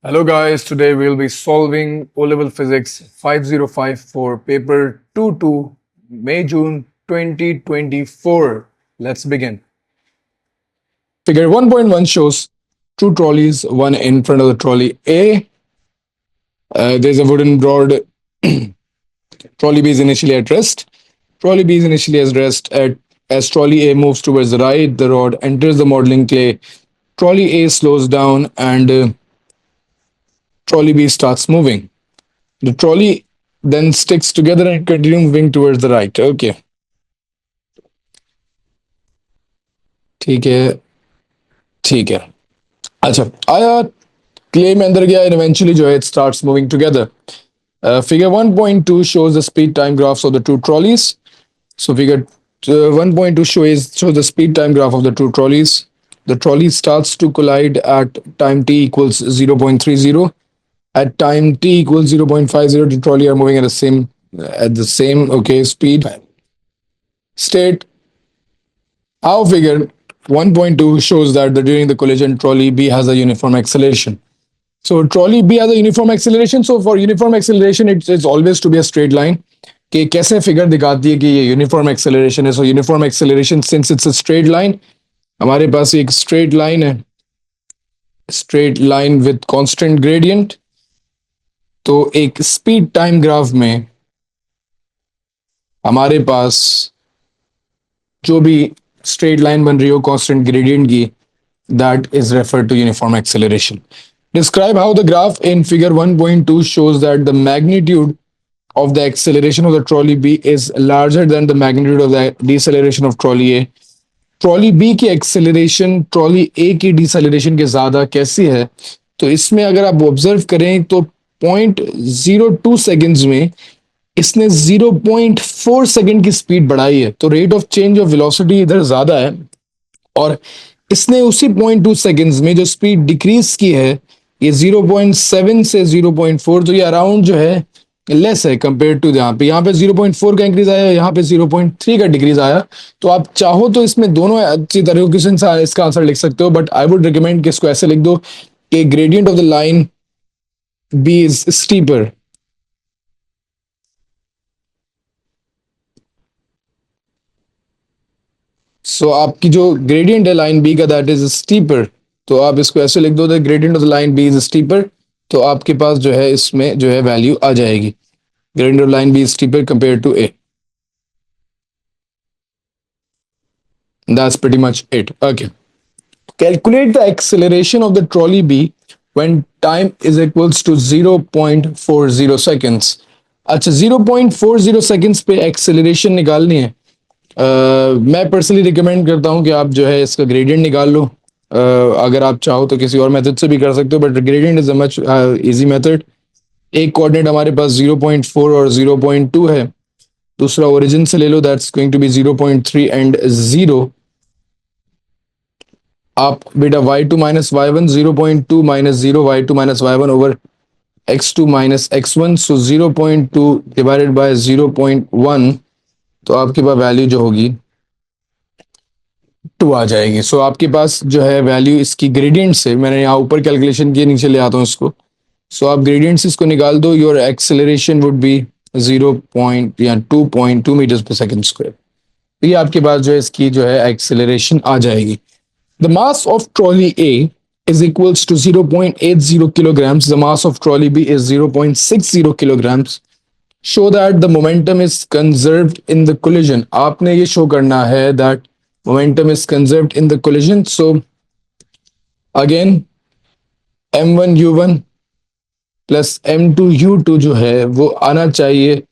Hello guys, today we'll be solving O-Level Physics 505 for paper 22, May-June 2024. Let's begin. Figure 1.1 shows two trolleys, one in front of the trolley A. There's a wooden rod. Trolley B is initially at rest. Trolley B is initially at rest. As trolley A moves towards the right, the rod enters the modeling clay. Trolley A slows down and trolley B starts moving. The trolley then sticks together and continues moving towards the right. Okay. ठीक है ठीक है अच्छा आया clay में अंदर गया and eventually जो है it starts moving together. Figure 1.2 shows the speed time graphs of the two trolleys. So figure 1.2 shows the speed time graph of the two trolleys. The trolley starts to collide at time t equals 0.30. At time t equals 0.50, the trolley are moving at the same speed. State how figure 1.2 shows that during the collision trolley B has a uniform acceleration. So trolley B has a uniform acceleration. So for uniform acceleration, it's always to be a straight line. कि कैसे figure दिखाती है कि ये uniform acceleration है. सो uniform acceleration since it's a straight line, हमारे पास एक straight line है, straight line with constant gradient. तो एक स्पीड टाइम ग्राफ में हमारे पास जो भी स्ट्रेट लाइन बन रही हो कांस्टेंट ग्रेडियंट की, that is referred to uniform acceleration. Describe how the graph in figure 1.2 shows that the magnitude of the acceleration of the trolley B is larger than the magnitude of the deceleration of trolley A. Trolley B की acceleration trolley A की deceleration के ज्यादा कैसी है? तो इसमें अगर आप ऑब्जर्व करें तो 0.02 सेकेंड्स में इसने 0.4 सेकेंड की स्पीड बढ़ाई है. तो rate of change of velocity इधर ज्यादा है और इसने उसी 0.2 सेकेंड्स में जो स्पीड डिक्रीज की है ये 0.7 से 0.4, तो ये अराउंड जो है लेस है कंपेयर टू यहाँ पे 0.4 का इंक्रीज आया, यहाँ पे 0.3 का डिक्रीज आया. तो आप चाहो तो इसमें दोनों अच्छी तरीके से इसका आंसर लिख सकते हो, बट आई वुड रिकमेंड कि इसको ऐसे लिख दो कि gradient of the line B is steeper. So आपकी जो ग्रेडियंट है लाइन बी का दैट इज स्टीपर. तो आप इसको ऐसे लिख दो, gradient of the line B is steeper. तो आपके पास जो है इसमें जो है वैल्यू आ जाएगी. Gradient of line B is steeper compare to A. That's pretty much it. Okay. Calculate the acceleration of the trolley B when time is equals to 0.40 seconds. अच्छा 0.40 seconds पे acceleration निकालनी है. मैं पर्सनली रिकमेंड करता हूँ कि आप जो है इसका ग्रेडियंट निकाल लो. अगर आप चाहो तो किसी और मेथड से भी कर सकते हो, but gradient is a much easy method. एक कोऑर्डिनेट हमारे पास 0.4 और 0.2 है, दूसरा ओरिजिन से ले लो, that's going to be 0.3 and 0. आप बेटा y2 minus y1, 0.2 minus 0, y2 minus y1 over x2 minus x1. So 0.2 divided by 0.1, तो आपके पास वैल्यू जो होगी 2 आ जाएगी. सो आपके पास जो है वैल्यू इसकी ग्रेडियंट से, मैंने यहाँ ऊपर कैलकुलेशन किए, नीचे ले आता हूँ इसको. सो आप ग्रेडियंट से इसको निकाल दो. Your acceleration would be 2.2 metres per second square. ये आपके पास जो है इसकी जो है एक्सेलरेशन आ जाएगी. The mass of trolley A is equals to 0.80 kilograms. The mass of trolley B is 0.60 kilograms. Show that the momentum is conserved in the collision. आपने ये शो करना है that momentum is conserved in the collision. So again m1 u1 plus m2 u2 जो है वो आना चाहिए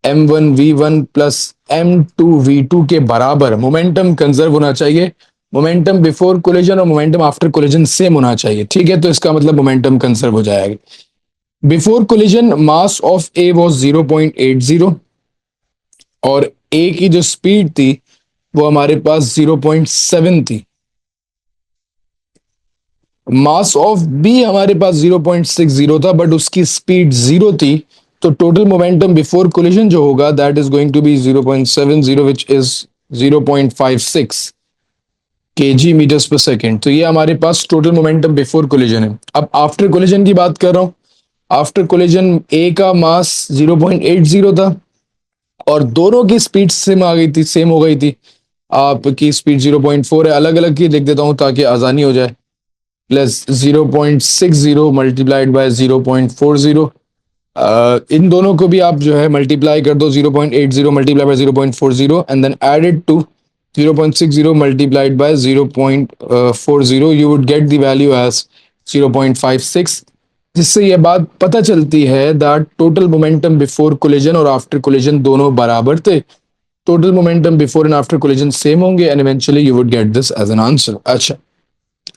m1 v1 plus m2 v2 के बराबर. मोमेंटम कंजर्व होना चाहिए. मोमेंटम बिफोर कोलिजन और मोमेंटम आफ्टर कोलिजन सेम होना चाहिए. ठीक है, तो इसका मतलब मोमेंटम कंजर्व हो जाएगा. Before collision mass of A was 0.80 और ए की जो स्पीड थी वो हमारे पास 0.7 थी. मास ऑफ बी हमारे पास 0.60 था, बट उसकी स्पीड 0 थी. तो टोटल मोमेंटम बिफोर कोलिजन जो होगा that is going to be 0.70 which is 0.56. KG metres per second. तो ये हमारे पास टोटल मोमेंटम बिफोर कोलिजन है। अब आफ्टर कोलिजन की बात कर रहा हूँ। आफ्टर कोलिजन ए का मास 0.80 था और दोनों की स्पीड सेम आ गई थी, सेम हो गई थी। आपकी स्पीड 0.4 है, अलग अलग की लिख देता हूँ ताकि आसानी हो जाए। Plus 0.60 multiplied by 0.40। इन दोनों को भी आप जो है मल्टीप्लाई कर दो, 0.80 multiply by 0.40 and then added to 0.60 multiplied by 0.40, you would get the value as 0.56। जिससे यह बात पता चलती है that total momentum before collision और आफ्टर कोलिजन दोनों बराबर थे। Total momentum before and after collision same होंगे and eventually you would get this as an answer. अच्छा,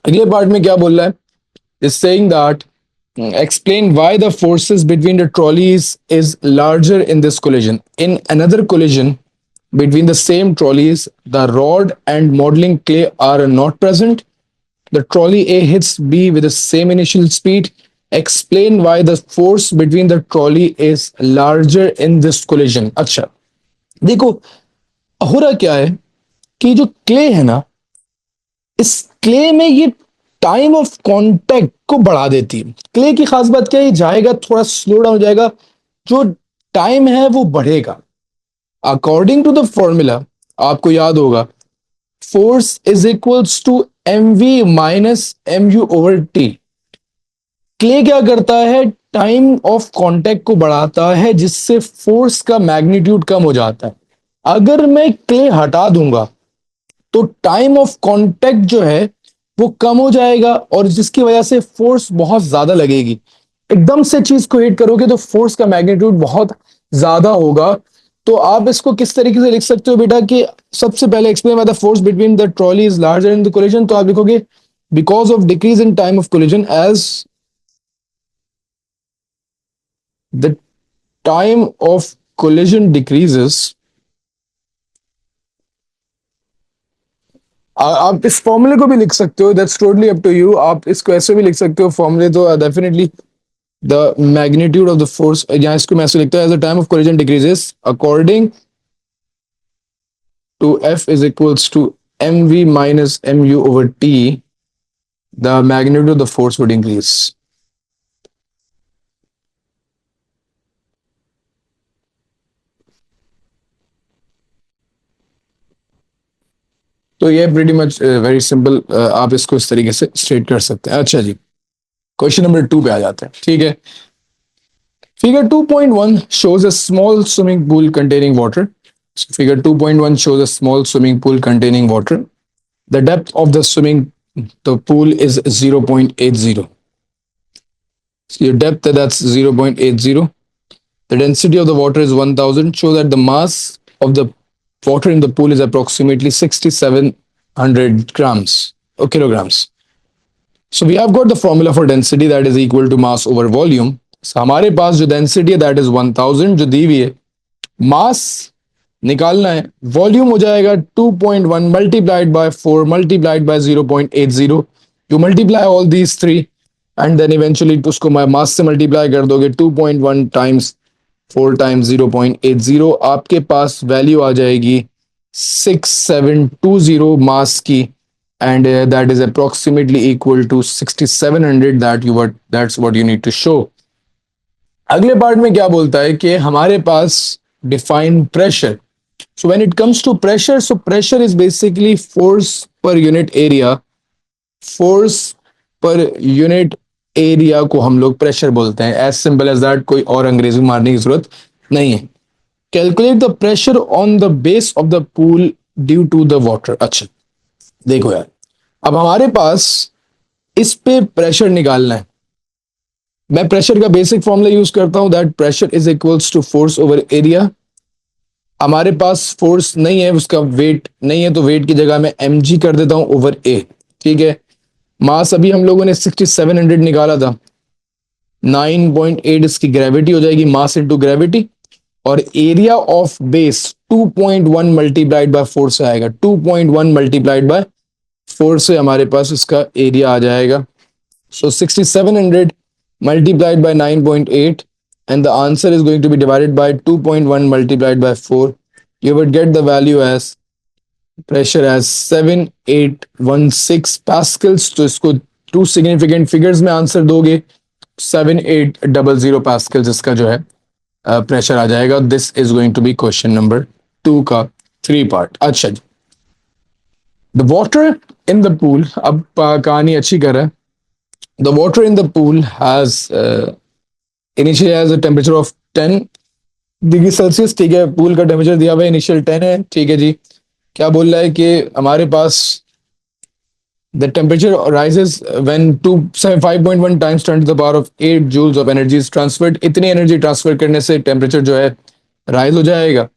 अगले पार्ट में क्या बोल रहा है? Is saying that explain why the forces between the trolleys is larger in this collision. In another collision between the same trolleys, the rod and modeling clay are not present. The trolley A hits B with the same initial speed. Explain why the force between the trolley is larger in this collision. अच्छा, देखो हो रहा क्या है कि जो clay है ना, इस क्ले में ये टाइम ऑफ कांटेक्ट को बढ़ा देती है। क्ले की खास बात क्या है? ये जाएगा थोड़ा स्लो डाउन हो जाएगा, जो टाइम है वो बढ़ेगा। अकॉर्डिंग टू द फॉर्मूला, आपको याद होगा, force is equals to M V minus M U over T. Clay क्या करता है? टाइम ऑफ कांटेक्ट को बढ़ाता है, जिससे फोर्स का मैग्नीट्यूड कम हो जाता है। अगर मैं क्ले हटा दूंगा तो टाइम ऑफ कांटेक्ट जो है वो कम हो जाएगा और जिसकी वजह से फोर्स बहुत ज्यादा लगेगी। एकदम से चीज को हिट करोगे तो फोर्स का मैग्नीट्यूड बहुत ज्यादा होगा। तो आप इसको किस तरीके से लिख सकते हो बेटा कि सबसे पहले explain by the force between the trolley is larger in the collision, तो आप लिखोगे because of decrease in time of collision as the time of collision decreases. आप इस फॉर्मूले को भी लिख सकते हो, that's totally up to you. आप इसको ऐसे भी लिख सकते हो फॉर्मूले, तो definitely the magnitude of the force, यहाँ इसको मैं ऐसे लिखता हूँ, as the time of collision decreases according to F is equals to mv minus mu over t, the magnitude of the force would increase. तो ये प्रीटी मच वेरी सिंपल, आप इसको इस तरीके से स्ट्रेट कर सकते हैं। अच्छा जी, क्वेश्चन नंबर 2 पे आ जाते हैं। ठीक है, figure 2.1 shows a small swimming pool containing water. So figure 2.1 shows a small swimming pool containing water. The depth of the pool is 0.80. So your depth, that's 0.80. The density of the water is 1000. Show that the mass of the water in the pool is approximately 6700 grams or kilograms. So we have got the formula for density, that is equal to mass over volume. So हमारे पास जो density है that is 1000 जो दी हुई है, mass निकालना है, volume हो जाएगा 2.1 multiplied by 4 multiplied by 0.80. You multiply all these three and then eventually उसको मास से मल्टीप्लाई कर दोगे, 2.1 times 4 times 0.80, आपके पास वैल्यू आ जाएगी 6720 मास की, and that is approximately equal to 6700, that's what you need to show. अगले पार्ट में क्या बोलता है कि हमारे पास define pressure. So when it comes to pressure, so pressure is basically force per unit area. Force per unit area को हम लोग प्रेशर बोलते हैं, as simple as that, कोई और अंग्रेजी मारने की जरूरत नहीं है। Calculate the pressure on the base of the pool due to the water. अच्छा देखो यार, अब हमारे पास इस पे प्रेशर निकालना है। मैं प्रेशर का बेसिक फॉर्मूला यूज करता हूं, that pressure is equals to force over area. हमारे पास फोर्स नहीं है, उसका वेट नहीं है, तो वेट की जगह मैं mg कर देता हूं ओवर ए। ठीक है, मास अभी हम लोगों ने 6700 निकाला था, 9.8 इसकी ग्रेविटी हो जाएगी, मास इनटू ग्रेविटी, और area of base 2.1 multiplied by 4 से आएगा, 2.1 मल्टीप्लाइड बाय 4 से हमारे पास इसका एरिया आ जाएगा। सो 6700 multiplied by 9.8 and the answer is going to be divided by 2.1 multiplied by 4. You would get the value as pressure as 7816 pascals. तो इसको two significant figures में answer दोगे, 7800 पास्कल्स इसका जो है प्रेशर आ जाएगा। This is going to be question number 2 का 3 पार्ट। अच्छा जी, the water in the pool, अब कहानी अच्छी कर रहा है। The water in the pool has initially has a temperature of 10 degree Celsius. ठीक है, पूल का टेम्परेचर दिया हुआ है इनिशियल 10 है। ठीक है जी, क्या बोल रहा है कि हमारे पास the temperature rises when 5.1 times 10 to the power of 8 joules of energy is transferred। इतनी एनर्जी ट्रांसफर करने से टेम्परेचर जो है राइज हो जाएगा।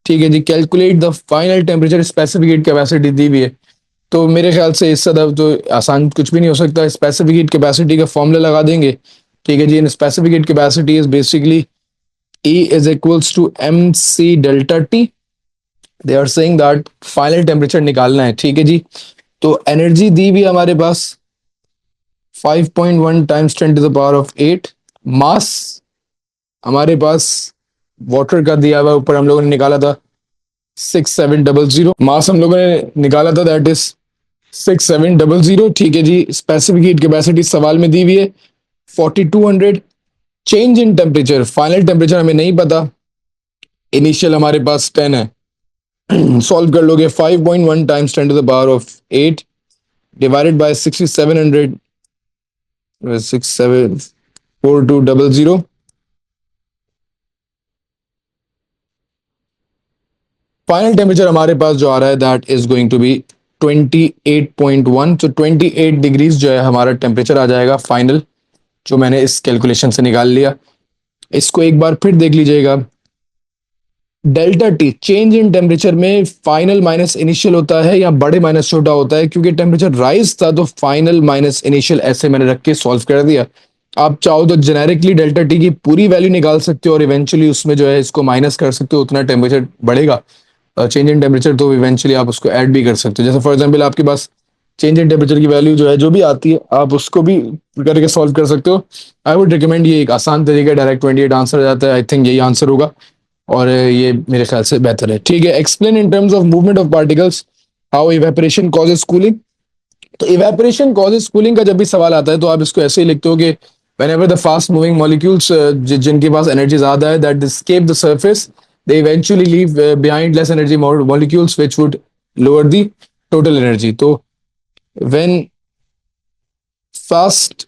ठीक है जी, calculate the final temperature specific heat capacity दी हुई है। तो मेरे ख्याल से इससे तो आसान कुछ भी नहीं हो सकता। स्पेसिफिक हीट कैपेसिटी का फॉर्मूला लगा देंगे। ठीक है जी, in specific heat capacity is basically E is equals to mc delta t। They are saying that final temperature निकालना है। ठीक है जी, तो एनर्जी दी हुई हमारे पास 5.1 times 10 to the power of 8। Mass हमारे पास वाटर का दिया हुआ ऊपर हम लोगों ने निकाला था 6700। मास हम लोगों ने निकाला था दैट इज 6700। ठीक है जी, स्पेसिफिक हीट कैपेसिटी सवाल में दी हुई है 4200। Change in temperature, final temperature हमें नहीं पता, इनिशियल हमारे पास 10 है। सॉल्व कर लोगे 5.1 times 10 to the power of 8 divided by 6700 674200। Final temperature हमारे पास जो आ रहा है that is going to be 28.1। तो 28 डिग्रीज जो है हमारा टेम्परेचर आ जाएगा फाइनल, जो मैंने इस कैलकुलेशन से निकाल लिया। इसको एक बार फिर देख लीजिएगा। Delta T change in temperature में फाइनल माइनस इनिशियल होता है या बड़े माइनस छोटा होता है? क्योंकि टेम्परेचर राइज था तो फाइनल माइनस इनिशियल ऐसे मैंने रख के सॉल्व कर दिया। आप चाहो तो जेनेरिकली डेल्टा टी की पूरी वैल्यू निकाल सकते हो और इवेंचुअली उसमें जो है इसको माइनस कर सकते हो, उतना टेम्परेचर बढ़ेगा चेंज इन टेम्परेचर। तो इवेंचुअली आप उसको ऐड भी कर सकते हो। जैसे फॉर एग्जाम्पल आपके पास चेंज इन टेम्परेचर की वैल्यू जो है जो भी आती है आप उसको भी करके सॉल्व कर सकते हो। आई वुड रिकमेंड, ये एक आसान तरीका है, डायरेक्ट 28 आंसर आ जाता है। आई थिंक यही आंसर होगा और ये मेरे ख्याल से बेहतर है। ठीक है, explain in terms of movement of particles how evaporation causes cooling. तो इवेपोरेशन कॉजेस कूलिंग का जब भी सवाल आता है तो आप इसको ऐसे ही लिखते हो कि whenever the fast moving molecules जिनके पास एनर्जी ज्यादा है that escape the surface they eventually leave behind less energy molecules which would lower the total energy। तो when fast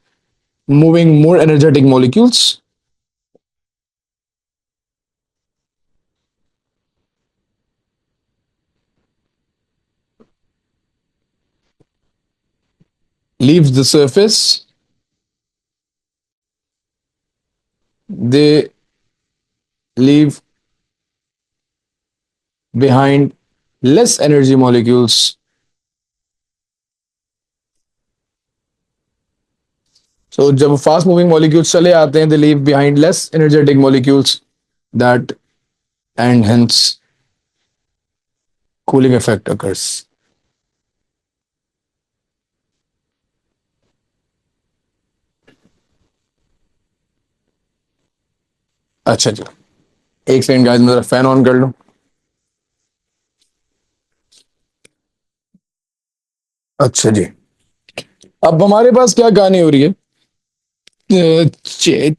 moving more energetic molecules leaves the surface they leave behind less energy molecules। So जब fast moving molecules चले आते हैं they leave behind less energetic molecules that and hence cooling effect occurs। अच्छा जी, एक second guys, मैं fan on कर लूं। अच्छा जी, अब हमारे पास क्या कहानी हो रही है?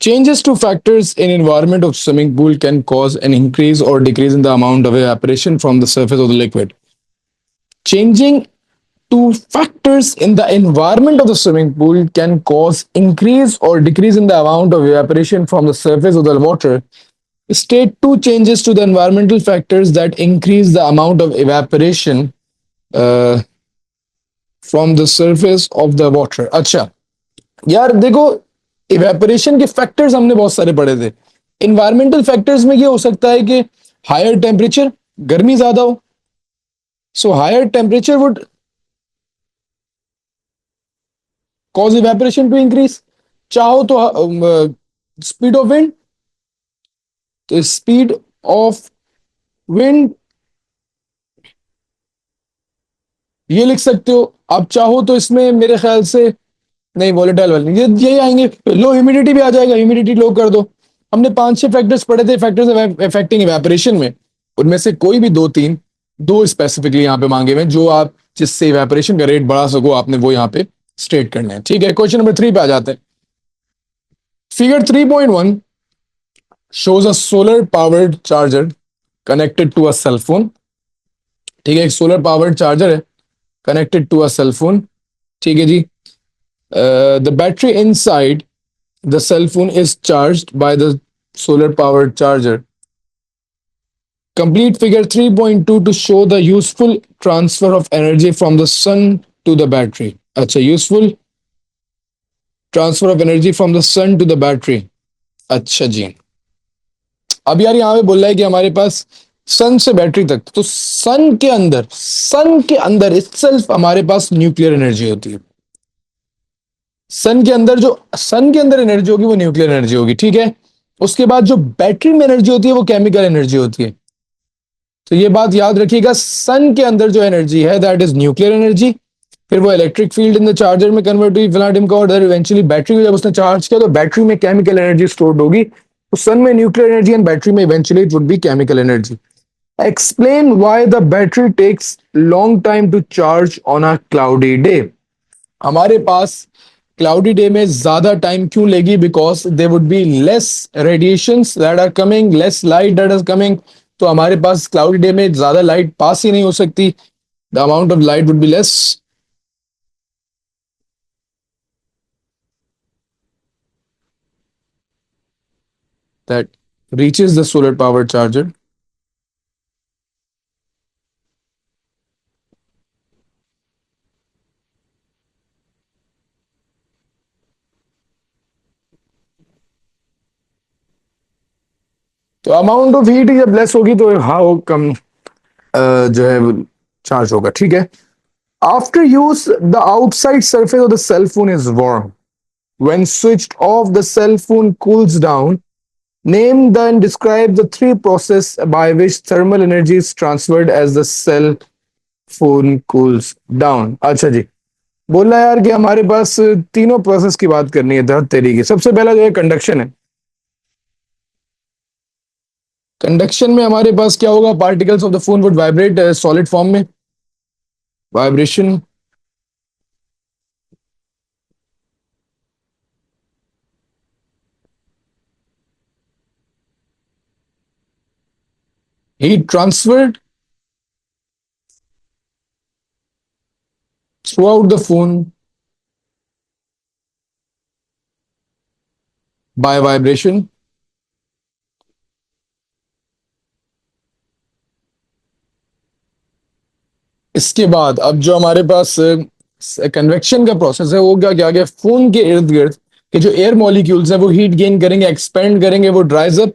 Changes to factors in environment of swimming pool can cause an increase or decrease in the amount of evaporation from the surface of the liquid। Changing to factors in the environment of the swimming pool can cause increase or decrease in the amount of evaporation from the surface of the water। State two changes to the environmental factors that increase the amount of evaporation uh, from the surface of the water। अच्छा यार देखो, evaporation के factors हमने बहुत सारे पढ़े थे। Environmental factors में ये हो सकता है कि हायर टेम्परेचर, गर्मी ज्यादा हो, so higher temperature would cause evaporation to increase. चाहो तो स्पीड ऑफ विंड, तो स्पीड ऑफ विंड ये लिख सकते हो। आप चाहो तो इसमें मेरे ख्याल से नहीं, वॉलेटाइल वाले ये यही आएंगे। लो ह्यूमिडिटी भी आ जाएगा, ह्यूमिडिटी लो कर दो। हमने 5-6 फैक्टर्स पढ़े थे फैक्टर्स अफेक्टिंग इवेपोरेशन में, उनमें से कोई भी 2-3 दो स्पेसिफिकली यहाँ पे मांगे हुए हैं जो आप जिससे इवेपोरेशन का रेट बढ़ा सको, आपने वो यहाँ पे स्टेट करना है। ठीक है, क्वेश्चन नंबर 3 पे आ जाते हैं। Figure 3.1 shows a solar powered charger connected to a cell phone। ठीक है, एक सोलर पावर्ड चार्जर है connected to a cell phone. ठीक है जी। The battery inside the cell phone is charged by the solar powered charger. Complete figure 3.2 to show the useful transfer of energy from the sun to the battery। अच्छा, useful transfer of energy from the sun to the battery. अच्छा जी। अब यार यहाँ पे बोल रहा है कि हमारे पास सन से बैटरी तक, तो सन के अंदर इटसेल्फ हमारे पास न्यूक्लियर एनर्जी होती है। सन के अंदर एनर्जी होगी वो न्यूक्लियर एनर्जी होगी। ठीक है, उसके बाद जो बैटरी में एनर्जी होती है वो केमिकल एनर्जी होती है। तो ये बात याद रखिएगा, सन के अंदर जो एनर्जी है दैट इज न्यूक्लियर एनर्जी, फिर वो electric field in the charger में कन्वर्ट हुई फिलाडिम का, और इवेंचुअली बैटरी को जब उसने चार्ज किया तो बैटरी में केमिकल एनर्जी स्टोर्ड होगी। तो सन में न्यूक्लियर एनर्जी एंड बैटरी में eventually it would be chemical energy. Explain why the battery takes long time to charge on a cloudy day. हमारे पास क्लाउडी डे में ज्यादा टाइम क्यों लेगी? Because they would be less radiations that are coming, less light that is coming. तो हमारे पास cloudy day में ज्यादा लाइट पास ही नहीं हो सकती, the amount of light would be less that reaches the solar power charger। तो amount of heat जब लेस होगी तो हाँ वो कम जो है चार्ज होगा। ठीक है, after use the outside surface of the cell phone is warm, when switched off the cell phone cools down. Name then describe the three process by which thermal energy is transferred as the cell phone cools down। अच्छा जी, बोल रहा है यार कि हमारे पास तीनों process की बात करनी है धत तेरी की। सबसे पहला जो है कंडक्शन है। कंडक्शन में हमारे पास क्या होगा? Particles of the phone would vibrate solid form में, vibration. Heat transferred throughout the phone by vibration. इसके बाद अब जो हमारे पास कन्वेक्शन का प्रोसेस है वो क्या क्या गया? फोन के इर्द गिर्द के जो एयर मॉलिक्यूल्स है वो हीट गेन करेंगे, एक्सपेंड करेंगे, वो ड्राइज अप।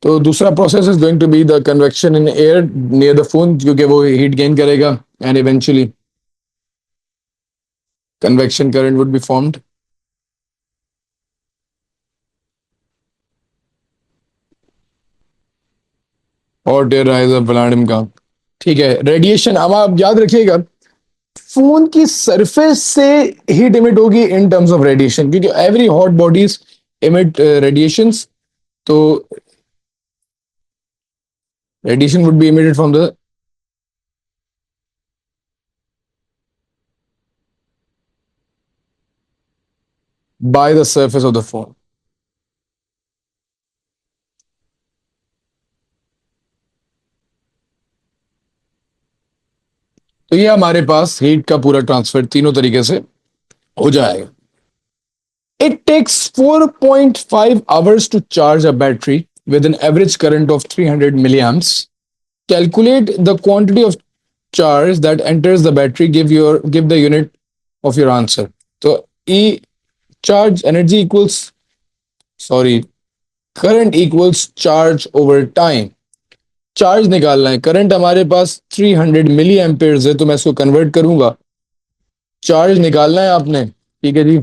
तो दूसरा process is going to be the convection in air near the phone, क्योंकि वो हीट गेन करेगा and eventually convection current would be formed. और टेयर राइज ऑफ वेलाडियम का। ठीक है, रेडिएशन अब आप याद रखिएगा, फोन की सरफेस से हीट इमिट होगी इन टर्म्स ऑफ रेडिएशन, क्योंकि every hot bodies emit radiations. तो radiation would be emitted from the by the surface of the phone. तो ये हमारे पास हीट का पूरा ट्रांसफर तीनों तरीके से हो जाएगा। It takes 4.5 hours to charge a battery with an average current of 300 milliamps. Calculate the quantity of charge that enters the battery. Give the unit of your answer. So E charge energy equals, sorry, current equals charge over time। Charge निकालना है, current हमारे पास 300 मिली ampere है, तो मैं इसको convert करूंगा। Charge निकालना है आपने, ठीक है जी।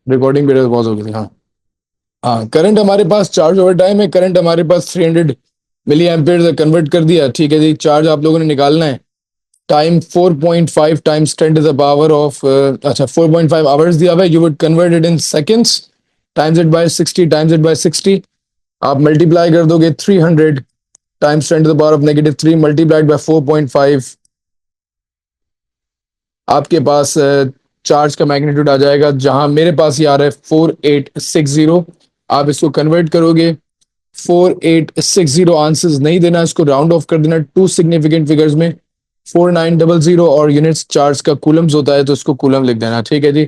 रिकॉर्डिंग पीरियड पॉज हो गई थी, हाँ। हाँ, करंट हमारे पास चार्ज ओवर टाइम है, करंट हमारे पास 300 मिली एम्पियर से कन्वर्ट कर दिया, ठीक है जी। चार्ज आप लोगों ने निकालना है, time 4.5 times 10 to the power of, अच्छा 4.5 आवर्स दिया हुआ है, you would convert it in seconds, times it by 60, times it by 60, आप मल्टीप्लाई कर दोगे 300 times 10 to the power of -3 multiplied by 4.5, आपके पास चार्ज का मैग्नीट्यूड आ जाएगा, जहां मेरे पास ये आ रहा है 4860। आप इसको कन्वर्ट करोगे 4860, आंसर्स नहीं देना, इसको राउंड ऑफ कर देना टू सिग्निफिकेंट फिगर्स में, 4900 और यूनिट्स चार्ज का कूलम्स होता है तो इसको कूलम लिख देना, ठीक है जी।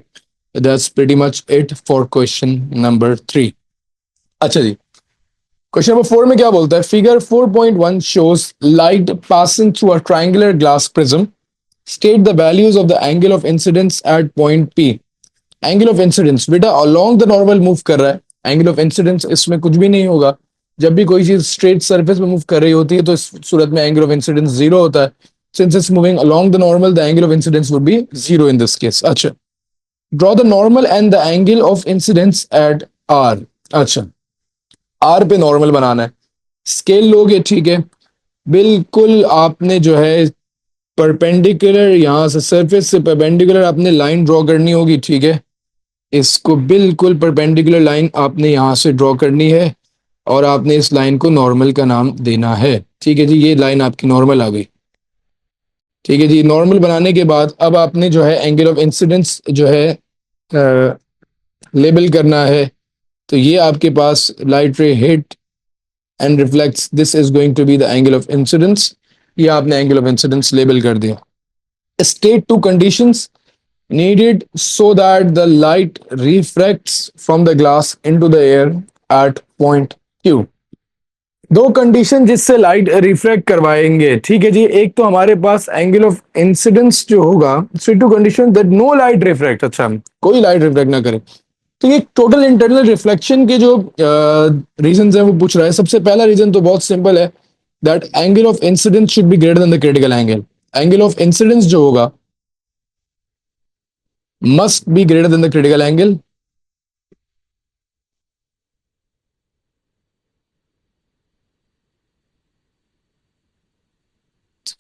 That's pretty much it for question number 3। अच्छा जी, क्वेश्चन नंबर 4 में क्या बोलता है, figure 4.1 shows light passing through a triangular glass prism, state the values of the angle of incidence at point P। Angle of incidence बेटा along the normal move कर रहा है, angle of incidence इसमें कुछ भी नहीं होगा। जब भी कोई चीज स्ट्रेट सरफेस में मूव कर रही होती है तो इस सूरत में एंगल ऑफ इंसिडेंस जीरो होता है। Since it's moving along the normal, the angle of incidence would be zero in this case. अच्छा, draw the normal and the angle of incidence at R. अच्छा, आर पे normal बनाना है, scale लोगे, ठीक है। बिल्कुल आपने जो है परपेंडिकुलर, यहां से सरफेस से परपेंडिकुलर आपने लाइन ड्रॉ करनी होगी, ठीक है। इसको बिल्कुल परपेंडिकुलर लाइन आपने यहां से ड्रॉ करनी है और आपने इस लाइन को नॉर्मल का नाम देना है, ठीक है जी। ये लाइन आपकी नॉर्मल आ गई, ठीक है जी। नॉर्मल बनाने के बाद अब आपने जो है एंगल ऑफ इंसिडेंस जो है लेबल करना है, तो ये आपके पास light ray hit and reflects, this is going to be the angle of incidence. ये आपने एंगल ऑफ इंसिडेंस लेबल कर दिया। State two conditions needed so that the light refracts from the glass into the air at point Q। दो condition जिससे light refract करवाएंगे, ठीक है जी। एक तो हमारे पास एंगल ऑफ इंसिडेंस जो होगा, two condition that no light refract, अच्छा कोई लाइट रिफ्रैक्ट ना करे। तो ये टोटल इंटरनल रिफ्लेक्शन के जो रीजंस है वो पूछ रहा है। सबसे पहला रीजन तो बहुत सिंपल है, that angle of incidence should be greater than the critical angle. Angle of incidence जो होगा must be greater than the critical angle।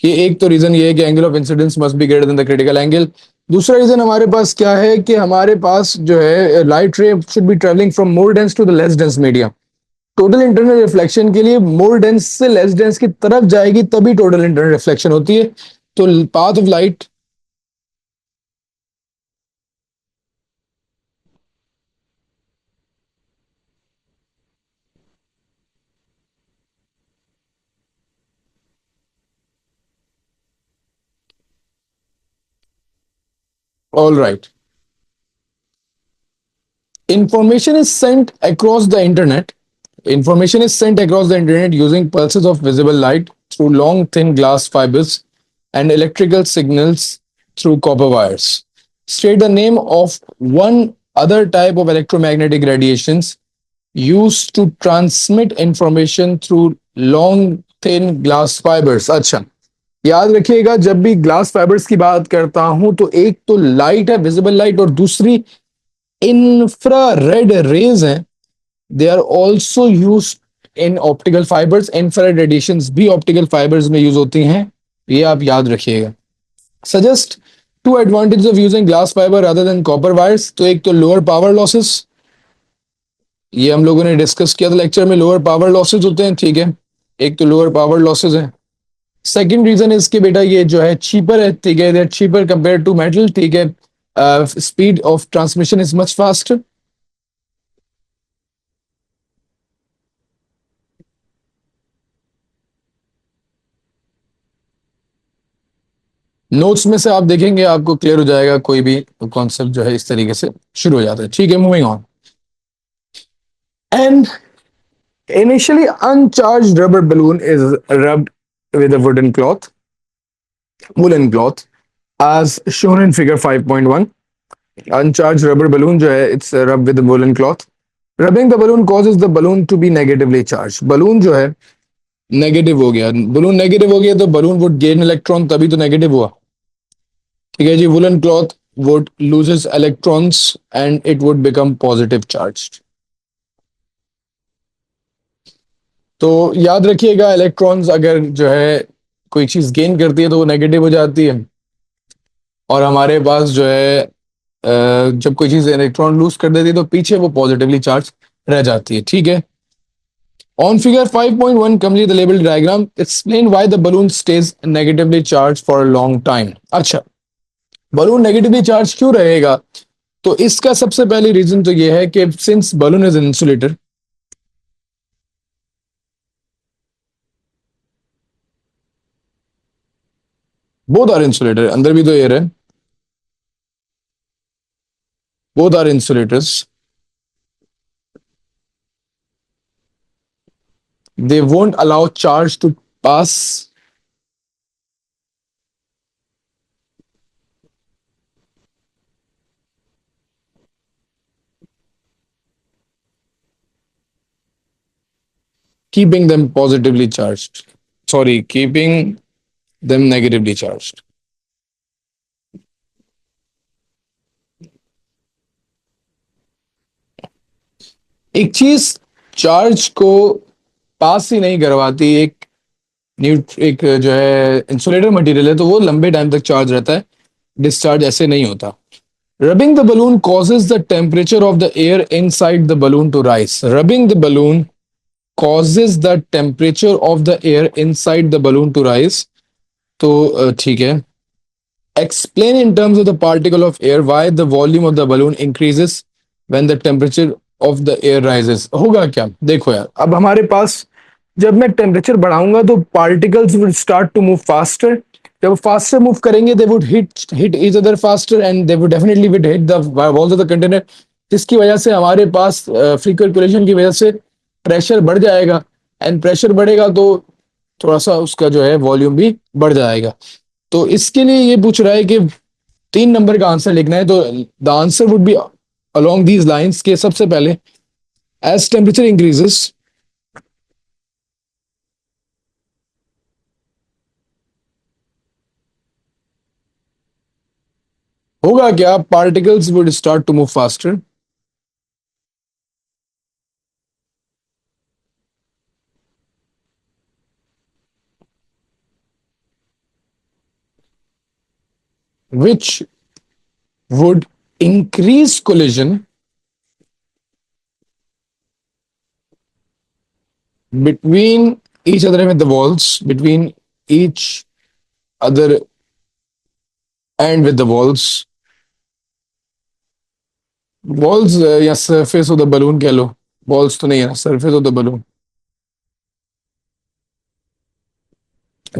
ये एक तो रीजन ये है कि angle of incidence must be greater than the critical angle. दूसरा reason हमारे पास क्या है कि हमारे पास जो है light ray should be travelling from more dense to the less dense medium. Total internal reflection के लिए मोर डेंस से लेस डेंस की तरफ जाएगी तभी टोटल इंटरनल रिफ्लेक्शन होती है। तो path of light, all right, information is sent across the internet. Information is sent across the internet using pulses of visible light through long thin glass fibers and electrical signals through copper wires. State the name of one other type of electromagnetic radiations used to transmit information through long thin glass fibers। अच्छा, याद रखिएगा जब भी glass fibres की बात करता हूं तो एक तो लाइट है, विजिबल लाइट, और दूसरी इंफ्रारेड रेज हैं, they are also use in optical fibres. Infrared radiations भी ऑप्टिकल फाइबर्स में यूज होती हैं, ये आप याद रखिएगा। Suggest two advantage of using glass fibre rather than copper wires. तो एक तो लोअर पावर लॉसेस, ये हम लोगों ने डिस्कस किया था लेक्चर में, लोअर पावर लॉसेस होते हैं, ठीक है। एक तो लोअर पावर लॉसेस है। सेकेंड रीजन है इसके बेटा ये जो है चीपर है, ठीक है, चीपर कंपेयर टू मेटल, ठीक है। Speed of transmission is much faster. Notes में से आप देखेंगे आपको क्लियर हो जाएगा, कोई भी कॉन्सेप्ट जो है इस तरीके से शुरू हो जाता है, ठीक है। Moving on, and initially uncharged rubber balloon is rubbed with a woolen cloth as shown in figure 5.1। Uncharge rubber balloon जो है it's rub with woollen cloth. Rubbing the balloon causes the balloon to be negatively charge. Balloon जो है negative हो गया, balloon negative हो गया तो balloon would gain electron, तभी तो नेगेटिव हुआ, ठीक है जी। Woollen cloth would loses electrons and it would become positive charged. तो याद रखिएगा, इलेक्ट्रॉन्स अगर जो है कोई चीज गेन करती है तो वो नेगेटिव हो जाती है, और हमारे पास जो है जब कोई चीज इलेक्ट्रॉन लूज कर देती है तो पीछे वो पॉजिटिवली चार्ज रह जाती है। ठीक है। On figure 5.1, complete the label diagram. Explain why the balloon stays negatively charged for a long time. अच्छा, बलून नेगेटिवली चार्ज क्यों रहेगा? तो इसका सबसे पहली रीजन तो ये है कि since balloon is an insulator, both are insulator, अंदर भी तो एयर है, both are insulators, they won't allow charge to pass keeping them positively charged, sorry, keeping them negatively charged. एक चीज चार्ज को पास ही नहीं करवाती, एक जो है इंसुलेटर मटेरियल है तो वो लंबे टाइम तक चार्ज रहता है, डिस्चार्ज ऐसे नहीं होता। Rubbing the balloon causes the temperature of the air inside the balloon to rise. Rubbing the balloon causes the temperature of the air inside the balloon to rise. तो ठीक है। Explain in terms of the particle of air why the volume of the balloon increases when the temperature of the air rises. होगा क्या? देखो यार, अब हमारे पास जब मैं टेम्परेचर बढ़ाऊंगा तो particles will start to move faster. जब फास्टर मूव करेंगे they would hit each other faster and they would definitely with hit the walls of the container, जिसकी वजह से हमारे पास फ्री सर्कुलेशन की वजह से प्रेशर बढ़ जाएगा, एंड प्रेशर बढ़ेगा तो थोड़ा सा उसका जो है वॉल्यूम भी बढ़ जाएगा। तो इसके लिए ये पूछ रहा है कि 3 नंबर का आंसर लिखना है, तो the answer would be along these lines के सबसे पहले एज टेम्परेचर इंक्रीजेस होगा क्या? Particles would start to move faster, which would increase collision between each other with the walls, between each other and with the walls या surface of the balloon कह लो, walls तो नहीं है, surface of the balloon।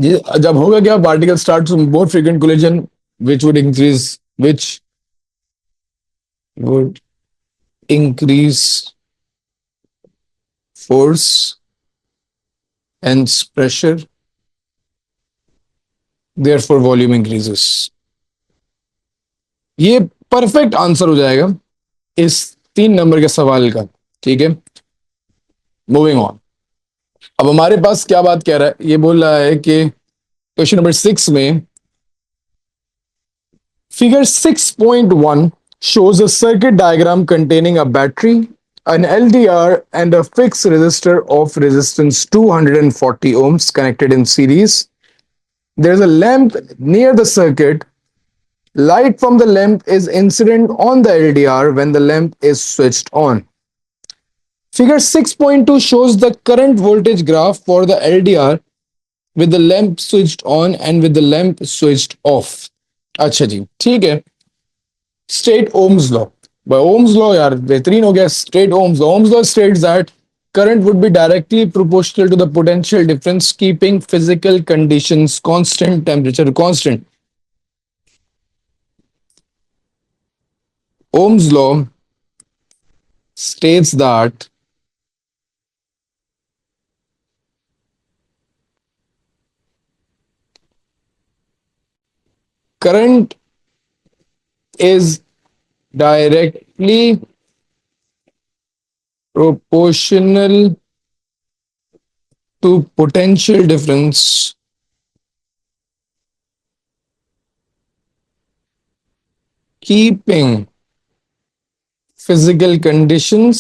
ये जब होगा क्या, particle start more frequent collision which would increase force and pressure, therefore volume increases। ये परफेक्ट आंसर हो जाएगा इस 3 नंबर के सवाल का। ठीक है, मूविंग ऑन। अब हमारे पास क्या बात कह रहा है, ये बोल रहा है कि क्वेश्चन नंबर 6 में figure 6.1 shows a circuit diagram containing a battery, an LDR, and a fixed resistor of resistance 240 ohms connected in series. There's a lamp near the circuit. Light from the lamp is incident on the LDR when the lamp is switched on. Figure 6.2 shows the current voltage graph for the LDR with the lamp switched on and with the lamp switched off. अच्छा जी, ठीक है। State Ohm's law. By Ohm's law यार बेहतरीन हो गया। State Ohm's law. Ohm's law states that current would be directly proportional to the potential difference, keeping physical conditions constant, temperature constant. Ohm's law states that current is directly proportional to potential difference keeping physical conditions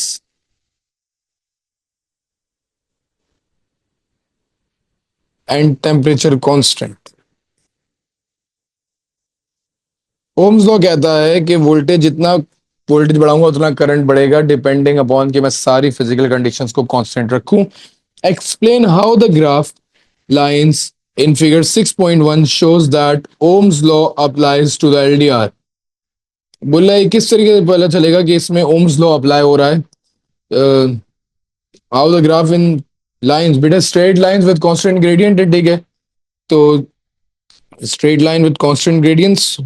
and temperature constant. Ohm's law कहता है कि voltage जितना voltage बढ़ाऊंगा उतना current बढ़ेगा, depending upon कि मैं सारी फिजिकल कंडीशंस को कांस्टेंट रखूं. Explain how the graph lines in figure 6.1 shows that Ohm's law applies to the LDR. बोला है किस तरीके से पता चलेगा कि इसमें Ohm's law अप्लाई हो रहा है. How the graph in lines, बेटा straight lines with constant gradient है, ठीक है. तो straight line with constant gradients,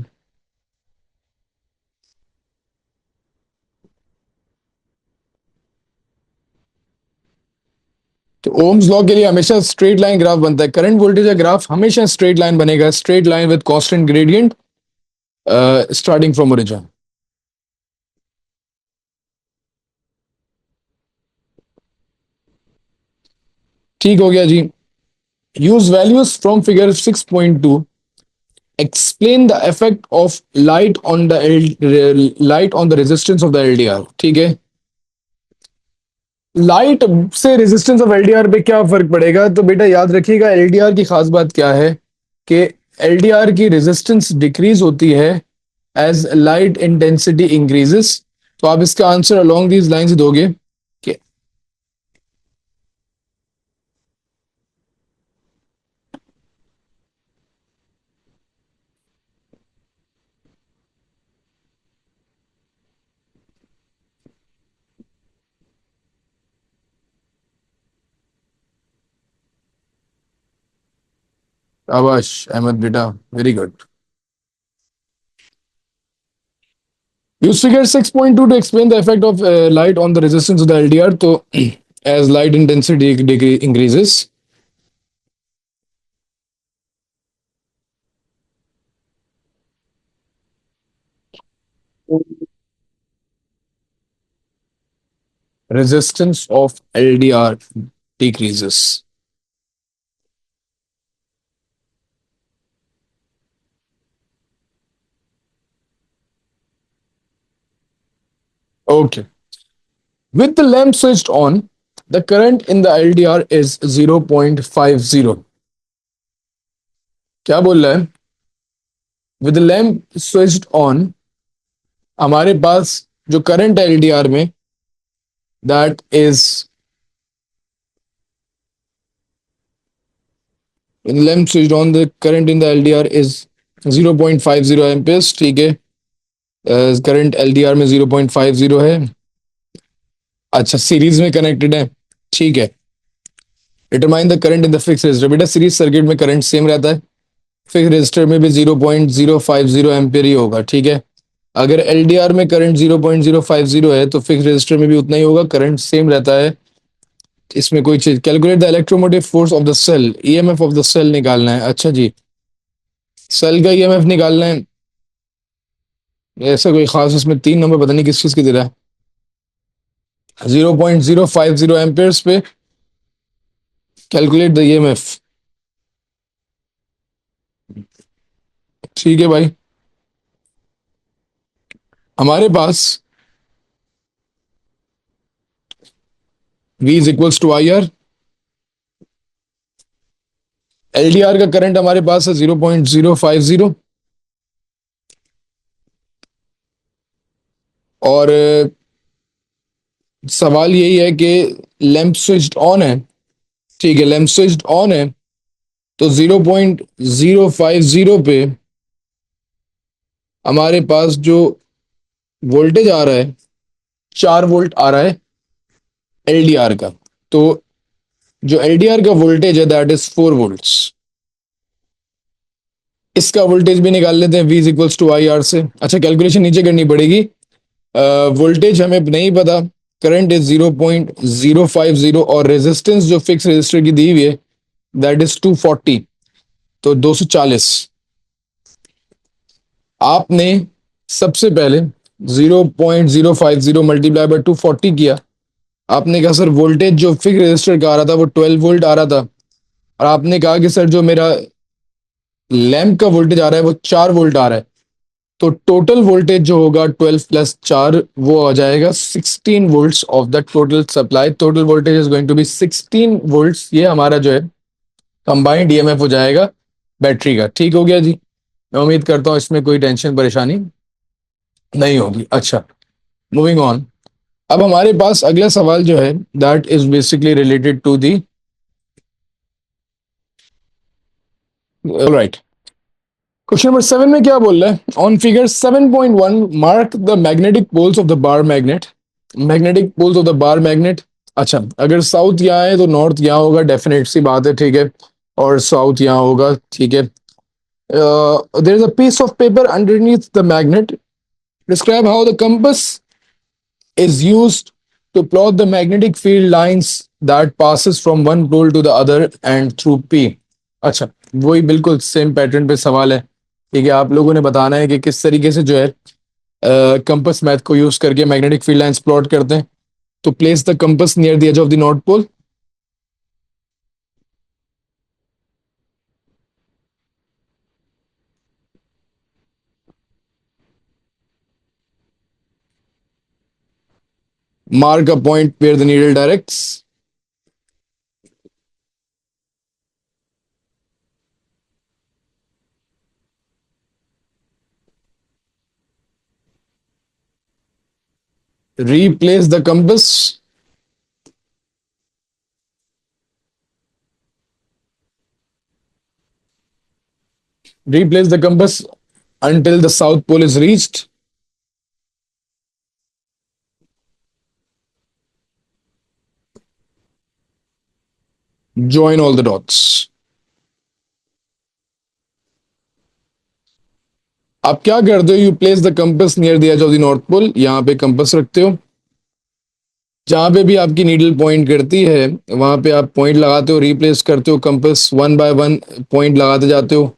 तो ओम्स लॉ के लिए हमेशा स्ट्रेट लाइन ग्राफ बनता है. करंट वोल्टेज का ग्राफ हमेशा स्ट्रेट लाइन बनेगा, straight line with constant gradient starting from origin. ठीक हो गया जी. Use values from figure 6.2. Explain the effect of light on the resistance of the LDR. ठीक है, लाइट से रेजिस्टेंस ऑफ एलडीआर पे क्या फर्क पड़ेगा? तो बेटा याद रखिएगा, एलडीआर की खास बात क्या है कि एलडीआर की रेजिस्टेंस डिक्रीज होती है एज लाइट इंटेंसिटी इंक्रीजेस. तो आप इसका आंसर अलोंग दीज लाइंस दोगे कि आबाश अहमद बेटा, very good. Use figure 6.2 to explain the effect of light on the resistance of the LDR. तो as light intensity increases, resistance of LDR decreases. Okay. With the lamp switched on, the current in the LDR is 0.50. क्या बोल रहा है? With the lamp switched on, हमारे पास जो current है LDR में, that is when the lamp switched on, the current in the LDR is 0.50 amperes. ठीक है, करंट LDR में 0.50 है. अच्छा, सीरीज में कनेक्टेड है, ठीक है. Determine the current in the fix register. बेटा सीरीज सर्किट में करंट सेम रहता है, फिक्स रजिस्टर में भी 0.050 एम्पियर ही होगा, ठीक है. अगर एलडीआर में करंट 0.050 है तो फिक्स रजिस्टर में भी उतना ही होगा, करंट सेम रहता है. इसमें कोई चीज. Calculate the electromotive force of the cell. EMF of the cell निकालना है. अच्छा जी, सेल का ईएमएफ निकालना है. ऐसा कोई खास उसमें 3 नंबर पता नहीं किस चीज की दे रहा है. 0.050 एम्पियर्स पे कैलकुलेट द ईएमएफ. ठीक है भाई, हमारे पास V is equals to I R. LDR का करंट हमारे पास है 0.050 और सवाल यही है कि लैंप स्विच्ड ऑन है. ठीक है, लैंप स्विच्ड ऑन है तो 0.050 पे हमारे पास जो वोल्टेज आ रहा है 4 वोल्ट आ रहा है एलडीआर का. तो जो एलडीआर का वोल्टेज है दैट इज 4 वोल्ट्स. इसका वोल्टेज भी निकाल लेते हैं V is equals to I R से. अच्छा, कैलकुलेशन नीचे करनी पड़ेगी. वोल्टेज हमें नहीं पता, करंट इज 0.050 और रेजिस्टेंस जो फिक्स रजिस्टर की दी हुई है दैट इज 240, तो 240. आपने सबसे पहले 0.050 मल्टीप्लाई बाय 240 किया. आपने कहा सर वोल्टेज जो फिक्स रजिस्टर का आ रहा था वो 12 वोल्ट आ रहा था, और आपने कहा कि सर जो मेरा लैंप का वोल्टेज आ रहा है वो 4 वोल्ट आ रहा है. तो टोटल वोल्टेज जो होगा 12 + 4 वो आ जाएगा 16 volts of the total supply. Total voltage is going to be 16 volts. ये हमारा जो है कंबाइंड ईएमएफ हो जाएगा बैटरी का। ठीक हो गया जी। मैं उम्मीद करता हूं इसमें कोई टेंशन परेशानी नहीं होगी। अच्छा, मूविंग ऑन। अब हमारे पास अगला सवाल जो है that is basically related to the right. Question number 7 में क्या बोल रहा है? On figure 7.1 mark the magnetic poles of the bar magnet. Magnetic poles of the bar magnet. अच्छा, अगर साउथ यहाँ है तो नॉर्थ यहाँ होगा, डेफिनेट सी बात है, ठीक है। और साउथ यहाँ होगा, ठीक है। There is a piece of paper underneath the magnet. Describe how the compass is used to plot the magnetic field lines that passes from one pole to the other and through P। अच्छा, वही बिल्कुल same pattern पे सवाल है, ठीक है। आप लोगों ने बताना है कि किस तरीके से जो है कंपास मैथ को यूज करके मैग्नेटिक फील्ड लाइंस प्लॉट करते हैं। तो place the compass near the edge of the north pole. Mark a point where the needle directs। Replace the compass। Replace the compass until the south pole is reached। Join all the dots। आप क्या करते हो? You place the compass near the edge of the north pole. यहाँ पे compass रखते हो, जहां पे भी आपकी नीडल पॉइंट करती है वहां पे आप पॉइंट लगाते हो, रिप्लेस करते हो compass, one by one point लगाते जाते हो।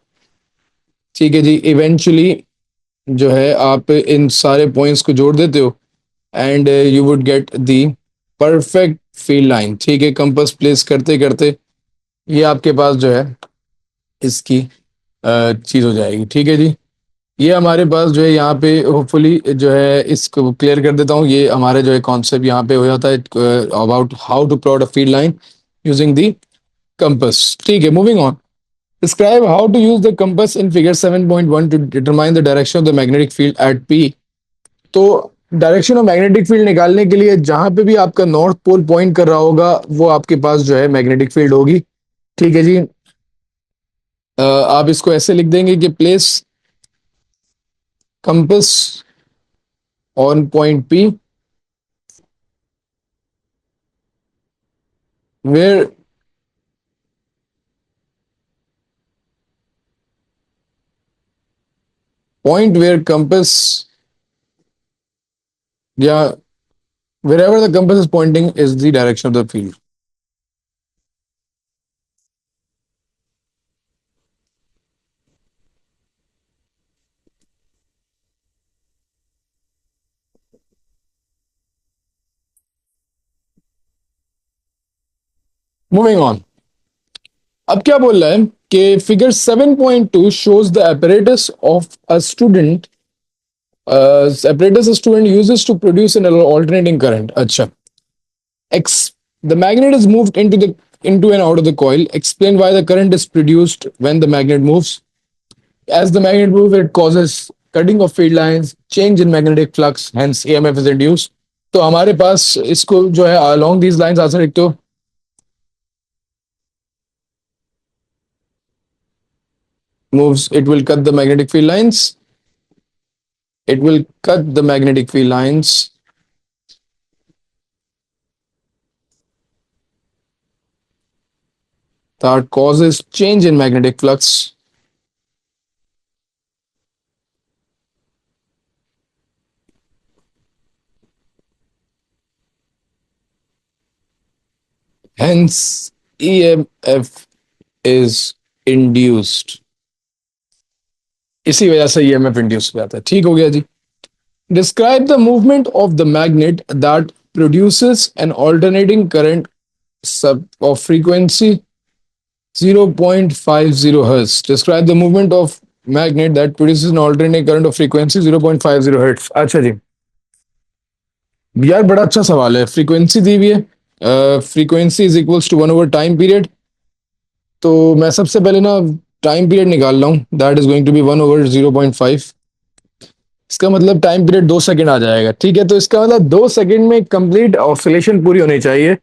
ठीक है जी। इवेंचुअली जो है आप इन सारे पॉइंट्स को जोड़ देते हो and you would get the perfect field line. ठीक है, कंपास प्लेस करते करते ये आपके पास जो है इसकी चीज हो जाएगी। ठीक है जी। ये हमारे पास जो है यहाँ पे होपफुली जो है इसको क्लियर कर देता हूँ। ये हमारे जो है कॉन्सेप्ट यहाँ पे हो जाता है about how to plot a field line using the compass. ठीक है, moving on. Describe how to use the compass in figure 7.1 to determine the direction of the magnetic field at P. तो direction of magnetic field निकालने के लिए जहां पे भी आपका नॉर्थ पोल पॉइंट कर रहा होगा वो आपके पास जो है मैग्नेटिक फील्ड होगी। ठीक है जी। आप इसको ऐसे लिख देंगे कि place compass on point P where point where compass, yeah, wherever the compass is pointing is the direction of the field। Moving on. अब क्या बोल रहा है कि figure 7.2 shows the apparatus of a student apparatus a student uses to produce an alternating current। अच्छा, X the magnet is moved into and out of the coil। Explain why the current is produced when the magnet moves। As the magnet moves, it causes cutting of field lines, change in magnetic flux, hence EMF is induced। तो हमारे पास इसको जो है along these lines answer लिखते हो। Moves, it will cut the magnetic field lines। It will cut the magnetic field lines that causes change in magnetic flux, hence EMF is induced। इसी वजह से EMF इंड्यूस हो जाता है। ठीक हो गया जी। Describe the movement of the magnet that produces an alternating current of frequency 0.50 Hz। Describe the movement of magnet that produces an alternating current of frequency 0.50 hertz. अच्छा जी, यार बड़ा अच्छा सवाल है। फ्रीक्वेंसी दी हुई है, frequency is equals to 1 over time period. तो मैं सबसे पहले ना टाइम पीरियड निकाल रहा हूँ, that is going to be 1/0.5। इसका मतलब टाइम पीरियड 2 सेकंड आ जाएगा। ठीक है, तो इसका मतलब 2 सेकंड में कंप्लीट ऑसिलेशन पूरी होनी चाहिए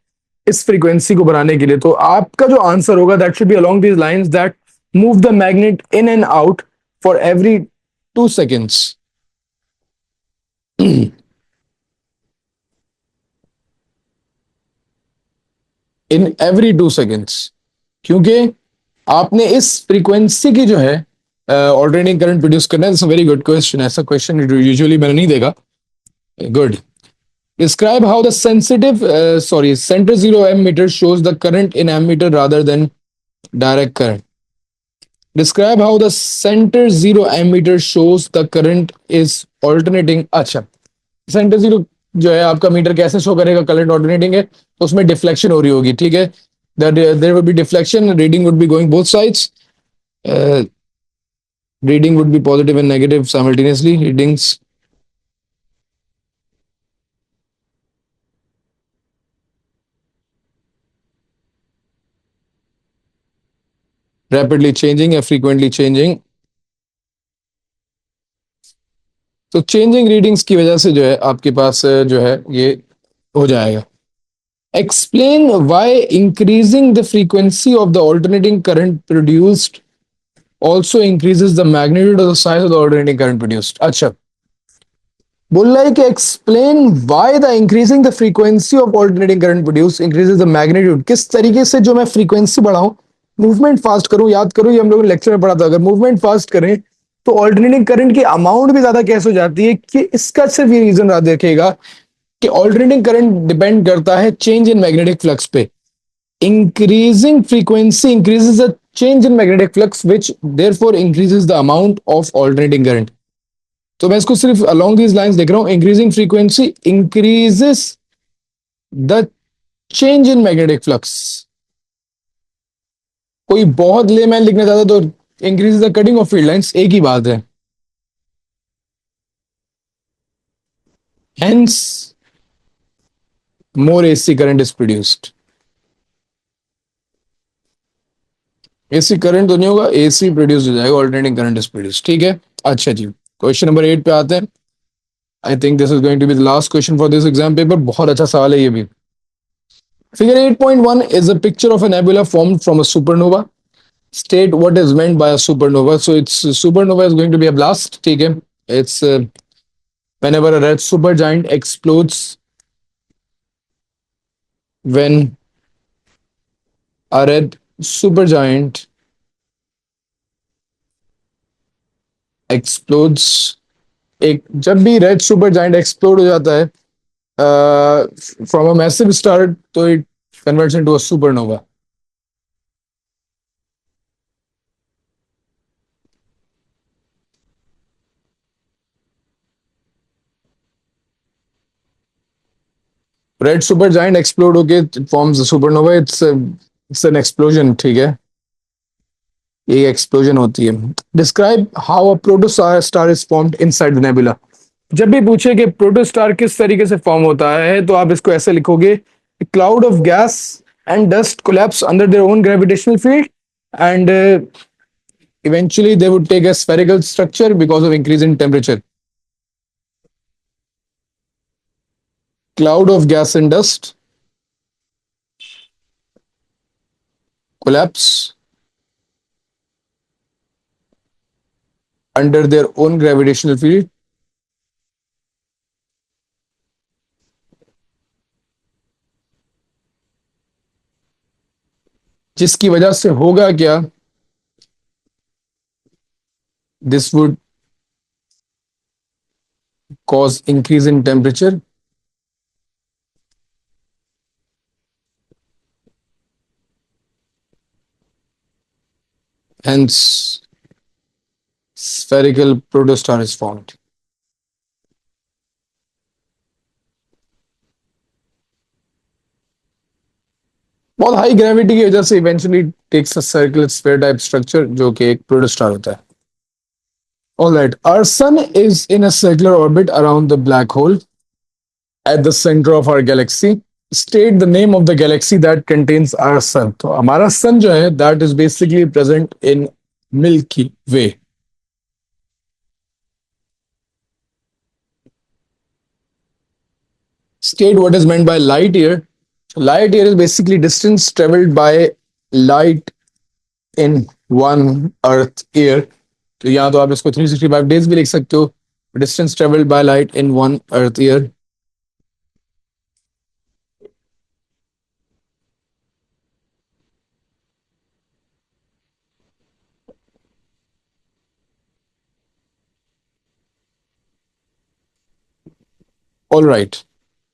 इस फ्रीक्वेंसी को बनाने के लिए। तो आपका जो आंसर होगा that should be along these lines that move the magnet in and out for every 2 seconds. In every 2 seconds, क्योंकि आपने इस फ्रीक्वेंसी की जो है ऑल्टरनेटिंग करंट प्रोड्यूस करना है। वेरी गुड क्वेश्चन, ऐसा क्वेश्चन यूजुअली मैंने नहीं देखा। Good. Describe how the center zero ammeter shows the current in ammeter rather than direct current. Describe how the center zero ammeter shows the current is alternating. अच्छा, centre zero जो है आपका metre कैसे show करेगा current alternating है, तो उसमें deflection हो रही होगी। ठीक है, there would be deflection, reading would be going both sides, reading would be positive and negative simultaneously, readings rapidly changing या फ्रीक्वेंटली चेंजिंग। तो चेंजिंग रीडिंग्स की वजह से जो है आपके पास जो है ये हो जाएगा। Explain why increasing the frequency of the alternating current produced also increases the magnitude of the size of the alternating current produced. अच्छा, बोल रहा है कि explain why the increasing the frequency of alternating current produce increases the magnitude. किस तरीके से जो मैं फ्रीक्वेंसी बढ़ाऊं, मूवमेंट फास्ट करूं, याद करूं ये हम लोगों ने लेक्चर में पढ़ा था, अगर मूवमेंट फास्ट करें तो ऑल्टरनेटिंग करंट की अमाउंट भी ज्यादा कैसे हो जाती है। कि इसका सिर्फ ये रीजन याद रखेगा कि ऑल्टरनेटिंग करंट डिपेंड करता है चेंज इन मैग्नेटिक फ्लक्स पे। Increasing frequency increases the change in magnetic flux which therefore increases the amount of alternating current. तो मैं इसको सिर्फ अलोंग दीज लाइंस देख रहा हूं। Increasing frequency increases the change in magnetic flux. कोई बहुत लेमैन लिखना चाहता तो increase the cutting of field lines, एक ही बात है। Hence more AC current is produced. AC current तो नहीं होगा, एसी प्रोड्यूस हो जाएगा, ऑल्टरनेटिंग करंट इज प्रोड्यूस। ठीक है, अच्छा जी, क्वेश्चन नंबर 8 पे आते हैं। I think this is going to be the last question for this exam paper. बहुत अच्छा सवाल है ये भी। Figure 8.1 is a picture of a nebula formed from a supernova. State what is meant by a supernova. So it's supernova is going to be a blast. ठीक है, it's whenever a red supergiant explodes, when a red supergiant explodes, एक जब भी red super giant explode हो जाता है from a massive star, तो it converts into a supernova. Red super giant explode होके forms supernova. It's an explosion. ठीक है, ये एक्सप्लोजन होती है। Describe how a protostar star is formed inside the nebula. जब भी पूछे कि प्रोटोस्टार किस तरीके से फॉर्म होता है, तो आप इसको ऐसे लिखोगे, cloud of gas and dust collapse under their own gravitational field and eventually they would take a spherical structure because of increase in temperature. Cloud of gas and dust collapse under their own gravitational field, जिसकी वजह से होगा क्या, this would cause increase in temperature, hence spherical protostar is formed. बहुत high gravity की वजह से eventually takes a circular sphere type structure, जो कि एक प्रोटोस्टार होता है। All right, our sun is in a circular orbit around the black hole at the center of our galaxy. State the name of the galaxy that contains our sun. तो हमारा sun जो है that is basically present in Milky Way. State what is meant by light year. Light year is basically distance traveled by light in one Earth year. तो यहाँ तो आप इसको 365 days भी लिख सकते हो. Distance traveled by light in one Earth year. All right,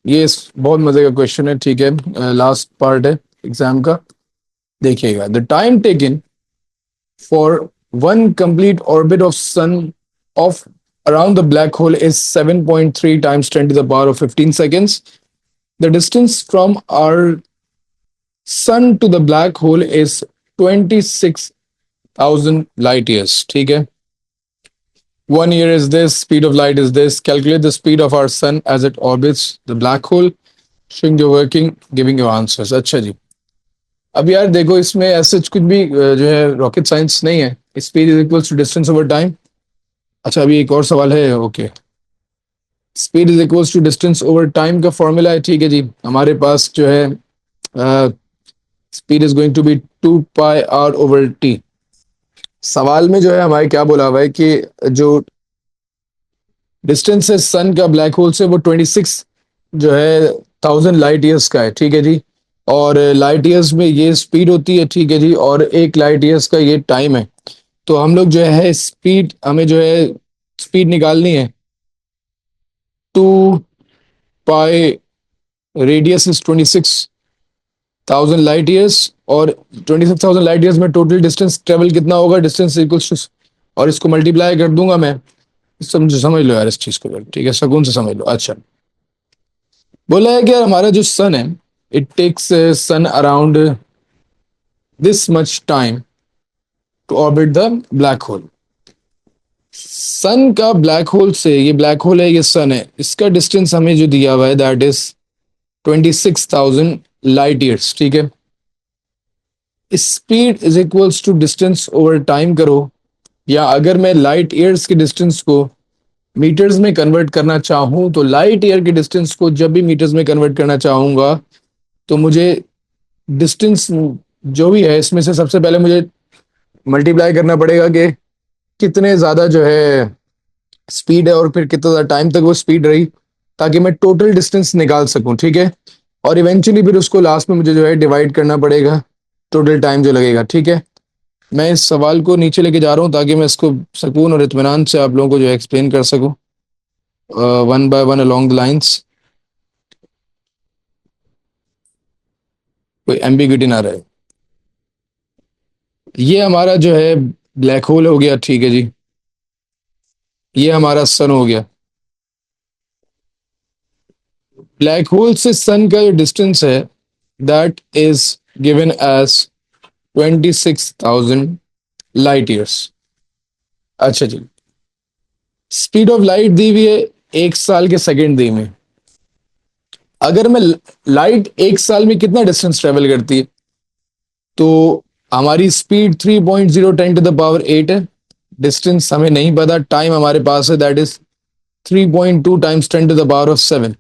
ये बहुत मजे का क्वेश्चन है. ठीक है, लास्ट पार्ट है एग्जाम का. देखिएगा, the time taken for one complete orbit of son of around the black hole is 7.3 times 10 to the power of 15 seconds. The distance from our sun to the black hole is 26,000 light years. ठीक है, 1 year is this, speed of light is this. Calculate the speed of our sun as it orbits the black hole, showing your working, giving your answers. अच्छा जी, अब यार देखो, इसमें ऐसे कुछ भी जो है रॉकेट साइंस नहीं है. Speed is equals to distance over time. अच्छा, अभी एक और सवाल है. Okay, speed is equals to distance over time का फॉर्मूला है. ठीक है जी, हमारे पास जो है speed is going to be 2πr/t. सवाल में जो है हमारे क्या बोला हुआ है कि जो डिस्टेंस है सन का ब्लैक होल से वो 26 जो है 1000 लाइट ईयर्स का है. ठीक है जी, और लाइट ईयर्स में ये स्पीड होती है. ठीक है जी, और एक लाइट ईयर्स का ये टाइम है. तो हम लोग जो है स्पीड, हमें जो है स्पीड निकालनी है. 2π रेडियस इज 26,000 लाइट ईयर्स, और 26,000 लाइट ईयर्स में टोटल डिस्टेंस ट्रेवल कितना होगा, डिस्टेंस इक्वल्स टू, और इसको मल्टीप्लाई कर दूंगा मैं. समझ लो यार इस चीज को. ठीक है, सुकून से समझ लो. अच्छा, बोला है कि यार हमारा जो सन है, it takes sun around this much time to orbit the black hole. Sun का ब्लैक होल से, ये ब्लैक होल है, ये सन है, इसका डिस्टेंस हमें जो दिया हुआ है दैट इज 26,000 लाइट ईयर्स. ठीक है, speed is equals to distance over time करो, या अगर मैं लाइट ईयर्स के डिस्टेंस को मीटर्स में कन्वर्ट करना चाहूँ तो लाइट ईयर के डिस्टेंस को जब भी मीटर्स में कन्वर्ट करना चाहूँगा तो मुझे डिस्टेंस जो भी है इसमें से सबसे पहले मुझे मल्टीप्लाई करना पड़ेगा कि कितने ज़्यादा जो है स्पीड है और फिर कितना ज़्यादा टाइम तक वो स्पीड रही, ताकि मैं टोटल डिस्टेंस निकाल सकूँ. ठीक है, और इवेंचुअली फिर उसको लास्ट में मुझे जो है डिवाइड करना पड़ेगा टोटल टाइम जो लगेगा. ठीक है, मैं इस सवाल को नीचे लेके जा रहा हूँ ताकि मैं इसको सुकून और इत्मीनान से आप लोगों को जो है एक्सप्लेन कर सकूँ one by one along the lines. कोई एम्बिग्यूटी ना रहे. ये हमारा जो है ब्लैक होल हो गया. ठीक है जी, ये हमारा सन हो गया. ब्लैक होल से सन का जो डिस्टेंस है that is given as 26,000 light years. अच्छा जी, स्पीड ऑफ लाइट दी हुई है 1 साल के सेकंड दी में. अगर मैं लाइट 1 साल में कितना डिस्टेंस ट्रेवल करती है, तो हमारी स्पीड 3.0 10 टू द पावर 8 है. डिस्टेंस हमें नहीं पता, टाइम हमारे पास है that is 3.2 times 10 to the power of 7.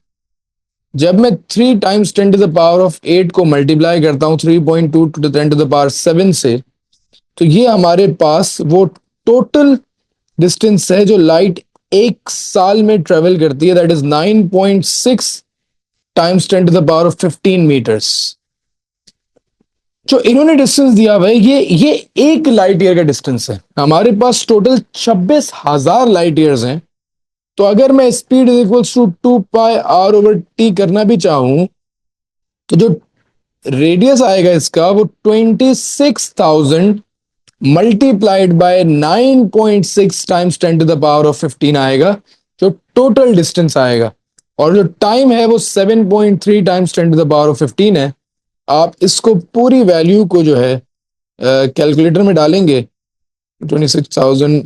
जब मैं 3 times 10 to the power of 8 को मल्टीप्लाई करता हूँ 3.2 to the 10 to the power 7 से, तो ये हमारे पास वो टोटल डिस्टेंस है जो लाइट 1 साल में ट्रेवल करती है, that is 9.6 times 10 to the power of 15 metres. जो इन्होंने डिस्टेंस दिया हुआ है ये एक लाइट ईयर का डिस्टेंस है. हमारे पास टोटल 26,000 लाइट ईयर्स हैं. तो अगर मैं speed is equals to 2πr/t करना भी चाहूं तो जो रेडियस आएगा इसका वो 26,000 multiplied by 9.6 times 10 to the power of 15 आएगा, जो टोटल डिस्टेंस आएगा. और जो टाइम है वो 7.3 times 10 to the power of 15 है. आप इसको पूरी वैल्यू को जो है कैलकुलेटर में डालेंगे, 26,000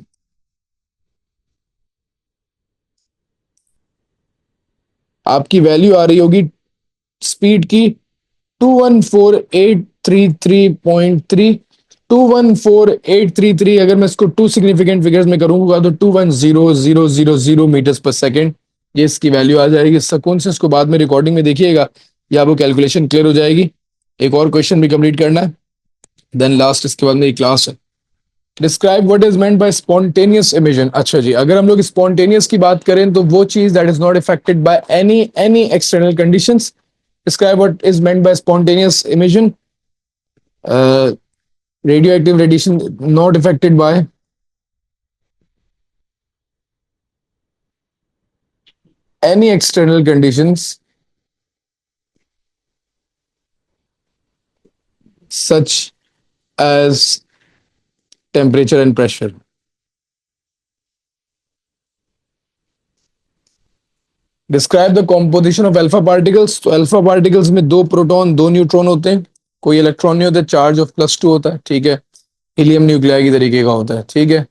आपकी वैल्यू आ रही होगी स्पीड की 214833.3। 214833, अगर मैं इसको टू सिग्निफिकेंट फिगर्स में करूंगा तो 210000 मीटर्स पर सेकेंड, ये इसकी वैल्यू आ जाएगी। सुकून से इसको बाद में रिकॉर्डिंग में देखिएगा या वो कैलकुलेशन क्लियर हो जाएगी। एक और क्वेश्चन भी कंप्लीट करना है, देन लास्ट इसके बाद मेरी क्लास है। Describe what is meant by spontaneous emission. अच्छा जी, अगर हम लोग स्पॉन्टेनियस की बात करें तो वो चीज that is not affected by any external conditions. Describe what is meant by spontaneous emission. radioactive radiation not affected by any external conditions such as temperature and pressure. Describe the composition of alpha particles. तो alpha particles में दो proton दो neutron होते हैं, कोई electron नहीं होता, charge of +2 होता है, ठीक है। हीलियम न्यूक्लियाई की तरीके का होता है, ठीक है।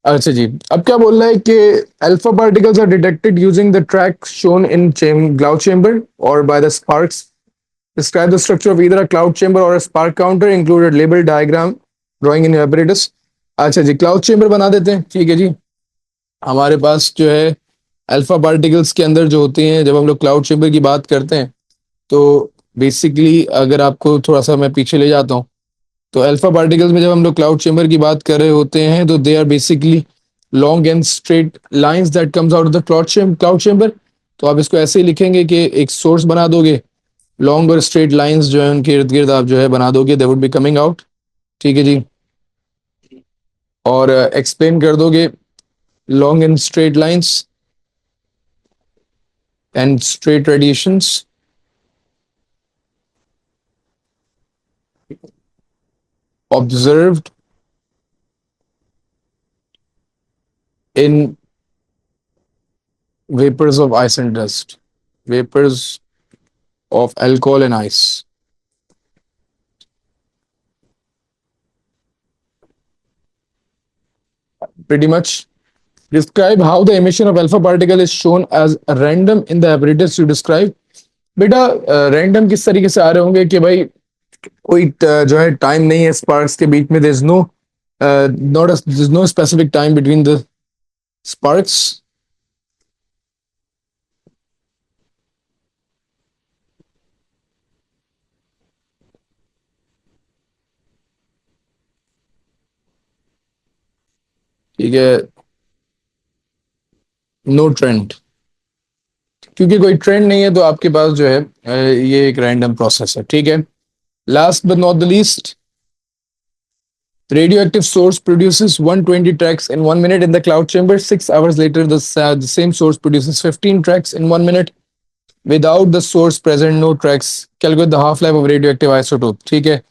अच्छा जी, अब क्या बोल रहा है कि alpha particles are detected using the track shown in cloud chamber or by the sparks. Describe the structure of either a cloud chamber or a spark counter included label diagram drawing in apparatus. अच्छा जी, cloud chamber बना देते हैं, ठीक है जी। हमारे पास जो है अल्फा पार्टिकल्स के अंदर जो होती हैं, जब हम लोग क्लाउड चेंबर की बात करते हैं तो बेसिकली अगर आपको थोड़ा सा मैं पीछे ले जाता हूँ तो अल्फा पार्टिकल्स में जब हम लोग क्लाउड चेंबर की बात कर रहे होते हैं तो they are basically long and straight lines that comes out of the cloud chamber. तो आप इसको ऐसे ही लिखेंगे कि एक सोर्स बना दोगे, लॉन्ग और स्ट्रेट लाइंस जो है उनके इर्द गिर्द आप जो है बना दोगे, दे वुड बी कमिंग आउट, ठीक है जी। और एक्सप्लेन कर दोगे long and straight lines and straight radiations observed in vapors of ice and dust, vapors of alcohol and ice. Pretty much. Describe how the emission of alpha particle is shown as random in the apparatus you describe. बेटा random किस तरीके से आ रहे होंगे कि भाई कोई जो है टाइम नहीं है स्पार्क्स के बीच में, there is no not there is no specific time between the sparks. ठीक है, नो ट्रेंड, क्योंकि कोई ट्रेंड नहीं है तो आपके पास जो है ये एक रैंडम प्रोसेस है, ठीक है। Last but not the least, radioactive source produces 120 tracks in 1 minute in the cloud chamber. 6 hours later, the same source produces 15 tracks in 1 minute. Without the source present, no tracks. Calculate the half-life of radioactive isotope. ठीक है,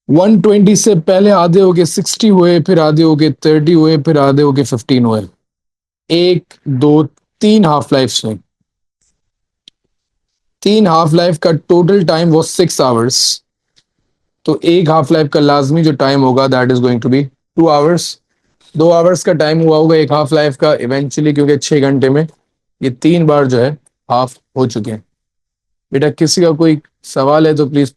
120 से पहले आधे हो गए 60 हुए, फिर आधे हो गए 30 हुए, फिर आधे हो गए 15 हुए। 1 2 3 हाफ लाइफ में 3 हाफ लाइफ का टोटल टाइम वो 6 आवर्स। तो एक हाफ लाइफ का लाजमी जो टाइम होगा that is going to be 2 hours. 2 hours का टाइम हुआ होगा एक हाफ लाइफ का इवेंचुअली, क्योंकि 6 घंटे में ये 3 बार जो है हाफ हो चुके हैं। बेटा किसी का कोई सवाल है तो प्लीज